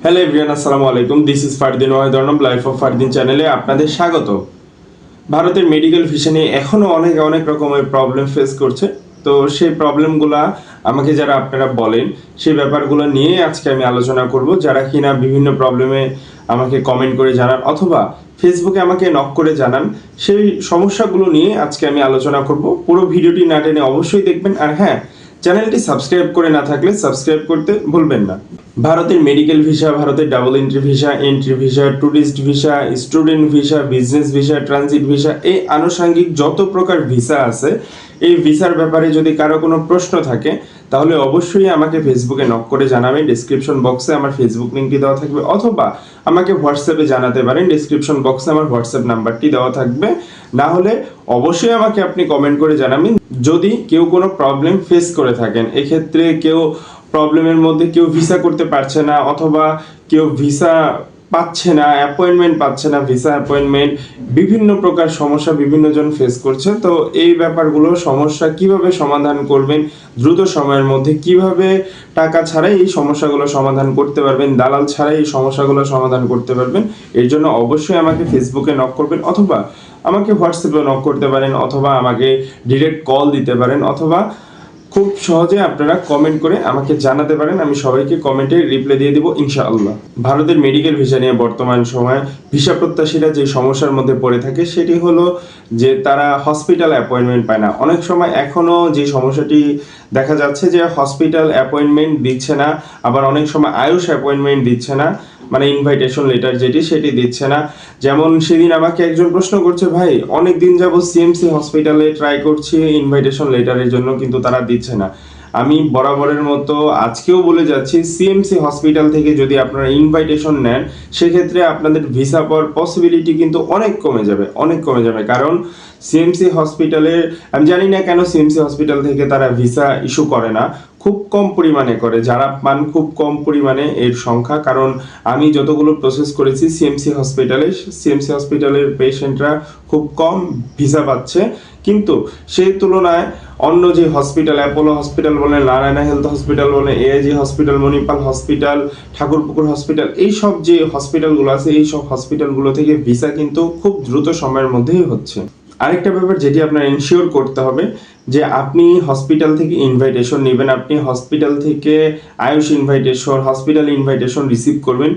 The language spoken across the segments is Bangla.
হ্যালো এভরিওয়ান, আসসালামু আলাইকুম। This is Fardin Wahid Arnab, life of Fardin চ্যানেলে আপনাদের স্বাগত। ভারতের মেডিকেল ভিসা নিয়ে এখনও অনেক রকমের প্রবলেম ফেস করছে। তো সেই প্রবলেমগুলা আমাকে যারা আপনারা বলেন সেই ব্যাপারগুলো নিয়ে আজকে আমি আলোচনা করব। যারা কিনা বিভিন্ন প্রবলেমে আমাকে কমেন্ট করে জানান অথবা ফেসবুকে আমাকে নক করে জানান, সেই সমস্যাগুলো নিয়ে আজকে আমি আলোচনা করব। পুরো ভিডিওটি না টেনে অবশ্যই দেখবেন। আর হ্যাঁ, চ্যানেলটি সাবস্ক্রাইব করে না থাকলে সাবস্ক্রাইব করতে ভুলবেন না। ভারতের মেডিকেল ভিসা, ভারতের double entry visa, tourist visa, student visa, business visa, transit visa, এই আনুষঙ্গিক যত প্রকার ভিসা আছে, এই ভিসার ব্যাপারে যদি কারো কোনো প্রশ্ন থাকে তাহলে অবশ্যই আমাকে ফেসবুকে নক করে জানাবেন। ডেসক্রিপশন বক্সে আমার ফেসবুক লিঙ্কটি দেওয়া থাকবে অথবা আমাকে হোয়াটসঅ্যাপে জানাতে পারেন। ডেসক্রিপশন বক্সে আমার হোয়াটসঅ্যাপ নাম্বারটি দেওয়া থাকবে। না হলে অবশ্যই আমাকে আপনি কমেন্ট করে জানাবেন যদি কেউ কোনো প্রবলেম ফেস করে থাকেন। এক্ষেত্রে কেউ প্রবলেমের মধ্যে কেউ ভিসা করতে পারছে না অথবা কেউ ভিসা পাচ্ছে না, অ্যাপয়েন্টমেন্ট পাচ্ছে না, ভিসা অ্যাপয়েন্টমেন্ট, বিভিন্ন প্রকার সমস্যা বিভিন্ন জন ফেস করছে। তো এই ব্যাপারগুলো সমস্যা কিভাবে সমাধান করবেন, দ্রুত সময়ের মধ্যে কিভাবে টাকা ছাড়াই এই সমস্যাগুলো সমাধান করতে পারবেন, দালাল ছাড়াই এই সমস্যাগুলো সমাধান করতে পারবেন, এর জন্য অবশ্যই আমাকে ফেসবুকে নক করবেন অথবা আমাকে হোয়াটসঅ্যাপে নক করতে পারেন অথবা আমাকে ডিরেক্ট কল দিতে পারেন অথবা খুব সহজে আপনারা কমেন্ট করে আমাকে জানাতে পারেন। আমি সবাইকে কমেন্টে রিপ্লাই দিয়ে দিব ইনশাআল্লাহ। ভারতের মেডিকেল ভিসা নিয়ে বর্তমান সময়ে ভিসা প্রত্যাশীরা যে সমস্যার মধ্যে পড়ে থাকে সেটি হলো যে তারা হসপিটাল অ্যাপয়েন্টমেন্ট পায় না। অনেক সময় এখনও যে সমস্যাটি দেখা যাচ্ছে যে হসপিটাল অ্যাপয়েন্টমেন্ট দিচ্ছে না, আবার অনেক সময় আয়ুষ অ্যাপয়েন্টমেন্ট দিচ্ছে না, মানে ইনভাইটেশন লেটার সেটি দিচ্ছে না। যেমন সেদিন আমাকে একজন প্রশ্ন করছে, ভাই অনেক দিন যাবত সিএমসি হসপিটালে ট্রাই করছি ইনভাইটেশন লেটারের জন্য, কিন্তু তারা দিচ্ছে না। আমি বরাবরের মতো আজকেও বলে যাচ্ছি, সিএমসি হসপিটাল থেকে যদি আপনারা ইনভাইটেশন নেন সেক্ষেত্রে আপনাদের ভিসা পাওয়ার পসিবিলিটি কিন্তু অনেক কমে যাবে। কারণ সিএমসি হসপিটালের, আমি জানি না কেন সিএমসি হসপিটাল থেকে তারা ভিসা ইস্যু করে না, খুব কম পরিমাণে করে, যারা পান খুব কম পরিমাণে এর সংখ্যা। কারণ আমি যতগুলো প্রসেস করেছি সিএমসি হসপিটালের পেশেন্টরা খুব কম ভিসা পাচ্ছে। কিন্তু সেই তুলনায় অন্য যে হসপিটাল, অ্যাপোলো হসপিটাল বলেন, নারায়ণা হেলথ হসপিটাল বলেন, AIG hospital, Manipal hospital, Thakurpukur hospital, এইসব যে হসপিটালগুলো আছে এই সব হসপিটালগুলো থেকে ভিসা কিন্তু খুব দ্রুত সময়ের মধ্যেই হচ্ছে। আরেকটা ব্যাপার যেটি আপনার এনশিওর করতে হবে যে আপনি হসপিটাল থেকে ইনভাইটেশন নেবেন, আপনি হসপিটাল থেকে Ayush invitation, hospital invitation receive করবেন,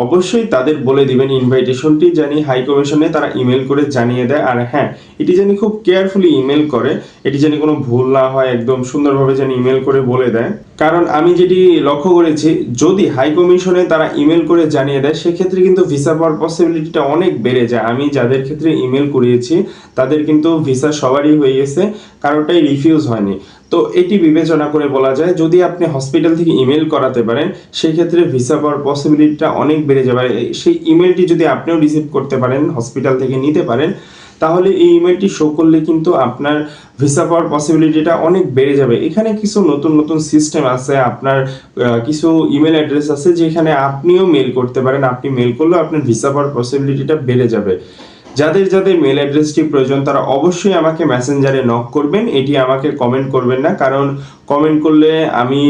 অবশ্যই তাদের বলে দিবেন ইনভাইটেশনটি জানি হাই কমিশনে তারা ইমেল করে জানিয়ে দেয়। আর হ্যাঁ, এটি জানি খুব কেয়ারফুলি ইমেল করে, এটি জানি কোনো ভুল না হয়, একদম সুন্দরভাবে জানি ইমেল করে বলে দেয়। কারণ আমি যেটি লক্ষ্য করেছি, যদি হাই কমিশনে তারা ইমেল করে জানিয়ে দেয় সেক্ষেত্রে কিন্তু ভিসা পাওয়ার পসিবিলিটিটা অনেক বেড়ে যায়। আমি যাদের ক্ষেত্রে ইমেল করিয়েছি তাদের কিন্তু ভিসা সবারই হয়ে গেছে, কারোটাই রিফিউজ হয়নি। তো এটি বিবেচনা করে বলা যায় যদি আপনি হসপিটাল থেকে ইমেল করাতে পারেন সেক্ষেত্রে ভিসা পাওয়ার পসিবিলিটিটা অনেক বেড়ে যাবে। সেই ইমেলটি যদি আপনিও রিসিভ করতে পারেন, হসপিটাল থেকে নিতে পারেন, তাহলে এই ইমেলটি শো করলে কিন্তু আপনার ভিসা পাওয়ার পসিবিলিটিটা অনেক বেড়ে যাবে। এখানে কিছু নতুন সিস্টেম আছে, আপনার কিছু ইমেল অ্যাড্রেস আছে যেখানে আপনিও মেল করতে পারেন। আপনি মেল করলেও আপনার ভিসা পাওয়ার পসিবিলিটিটা বেড়ে যাবে। যাদের মেল অ্যাড্রেসটি প্রয়োজন তারা অবশ্যই আমাকে মেসেঞ্জারে নক করবেন, এটি আমাকে কমেন্ট করবেন না। কারণ কমেন্ট করলে আমি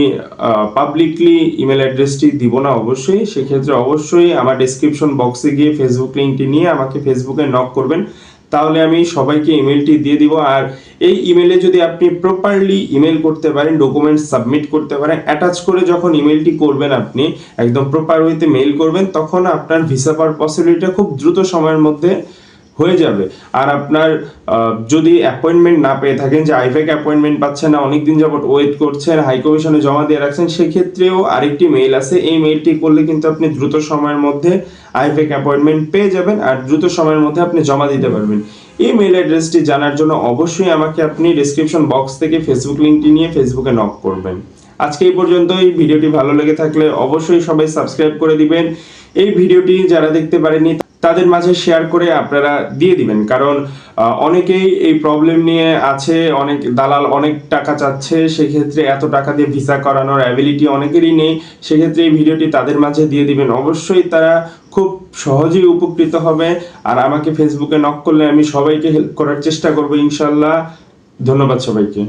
পাবলিকলি ইমেল অ্যাড্রেসটি দিব না অবশ্যই। সেক্ষেত্রে অবশ্যই আমার ডেসক্রিপশন বক্সে গিয়ে ফেসবুক লিঙ্কটি নিয়ে আমাকে ফেসবুকে নক করবেন, তাহলে আমি সবাইকে ইমেলটি দিয়ে দিব। আর এই ইমেলে যদি আপনি প্রপারলি ইমেল করতে পারেন, ডকুমেন্টস সাবমিট করতে পারেন, অ্যাটাচ করে যখন ইমেলটি করবেন আপনি একদম প্রপার ওয়েতে মেইল করবেন, তখন আপনার ভিসা পাওয়ার পসিবিলিটিটা খুব দ্রুত সময়ের মধ্যে হয়ে যাবে। আর আপনার যদি অ্যাপয়েন্টমেন্ট না পেয়ে থাকেন, যে আইফেক অ্যাপয়েন্টমেন্ট পাচ্ছেন না, অনেকদিন যাবত ওয়েট করছেন, হাই কমিশনে জমা দিয়ে রাখছেন, সেক্ষেত্রেও আরেকটি মেইল আছে। এই মেইলটি করলে কিন্তু আপনি দ্রুত সময়ের মধ্যে আইফেক অ্যাপয়েন্টমেন্ট পেয়ে যাবেন আর দ্রুত সময়ের মধ্যে আপনি জমা দিতে পারবেন। এই মেইল অ্যাড্রেসটি জানার জন্য অবশ্যই আমাকে আপনি ডেসক্রিপশন বক্স থেকে ফেসবুক লিঙ্কটি নিয়ে ফেসবুকে নক করবেন। আজকে এই পর্যন্তই। ভিডিওটি ভালো লেগে থাকলে অবশ্যই সবাই সাবস্ক্রাইব করে দিবেন। এই ভিডিওটি যারা দেখতে পারেননি তাদের মাঝে শেয়ার করে আপনারা দিয়ে দিবেন। কারণ অনেকেই এই প্রবলেম নিয়ে আছে, অনেক দালাল অনেক টাকা চাচ্ছে, সেক্ষেত্রে এত টাকা দিয়ে ভিসা করানোর অ্যাবিলিটি অনেকেরই নেই। সেক্ষেত্রে এই ভিডিওটি তাদের মাঝে দিয়ে দিবেন, অবশ্যই তারা খুব সহজেই উপকৃত হবে। আর আমাকে ফেসবুকে নক করলে আমি সবাইকে হেল্প করার চেষ্টা করবো ইনশাল্লাহ। ধন্যবাদ সবাইকে।